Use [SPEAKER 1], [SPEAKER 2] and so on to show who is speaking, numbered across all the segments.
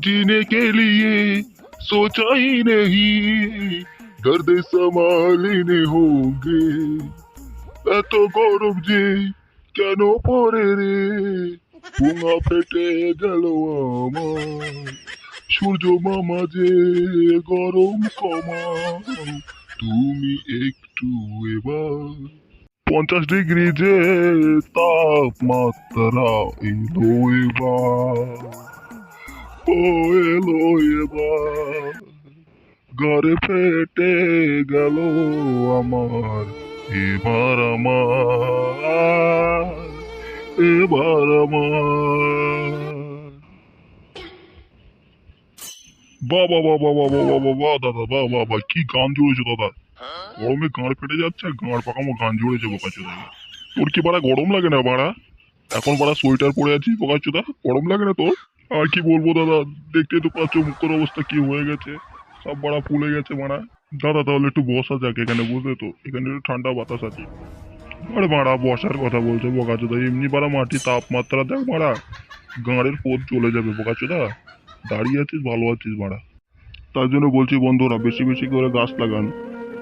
[SPEAKER 1] जीने के लिए सोचा ही नहीं दर्द संभालने होंगे এত গরম যে কেন পরে রে পুঙা ফেটে গেল আমার সূর্য মামা যে গরম কমাও তুমি একটু এবার 50 ডিগ্রি যে তাপমাত্রা এলো এবার ও এলো এবার ঘরে ফেটে গেল আমার এবার আমার এবার আমার বাবা বাবা বাবা বাবা বাবা দাদা বাবা বাবা কি গান জুড়েছে দাদা গরমে গাঁড় ফেটে যাচ্ছে গাঁড় পাকামো গান জুড়েছে বোকাচোদা তোর কি বাড়া গরম লাগে না বাড়া এখন বাড়া সোয়েটার পরে আছি বোকাচোদা গরম লাগে না তোর আর কি বলবো দাদা দেখতে তো পাচ্ছ মুখের অবস্থা কি হয়ে গেছে সব বাড়া ফুলে গেছে মারা দাদা তাহলে একটু বসা যাক এখানে বুঝলে তো এখানে একটু ঠান্ডা বাতাস আছে আরে মারা বসার কথা বলছে বোকাচোদা এমনি বাড়া মাটি তাপমাত্রা দেখ মারা গাঁড়ের পোত চলে যাবে বোকাচোদা দাঁড়িয়ে আছিস ভালো আছিস মারা তার জন্য বলছি বন্ধুরা বেশি বেশি করে গাছ লাগান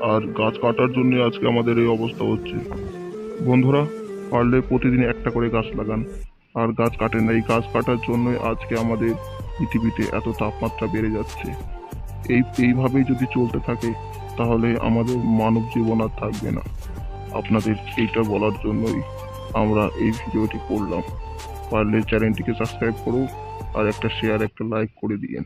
[SPEAKER 1] আর গাছ কাটার জন্য আজকে আমাদের এই অবস্থা হচ্ছে বন্ধুরা পারলে প্রতিদিন একটা করে গাছ লাগান আর গাছ কাটেন না এই গাছ কাটার জন্যই আজকে আমাদের পৃথিবীতে এত তাপমাত্রা বেড়ে যাচ্ছে এইভাবেই যদি চলতে থাকে তাহলে আমাদের মানব জীবন আর থাকবে না আপনাদের এইটা বলার জন্যই আমরা এই ভিডিওটি করলাম পারলে চ্যানেলটিকে সাবস্ক্রাইব করুন আর একটা শেয়ার একটা লাইক করে দিয়েন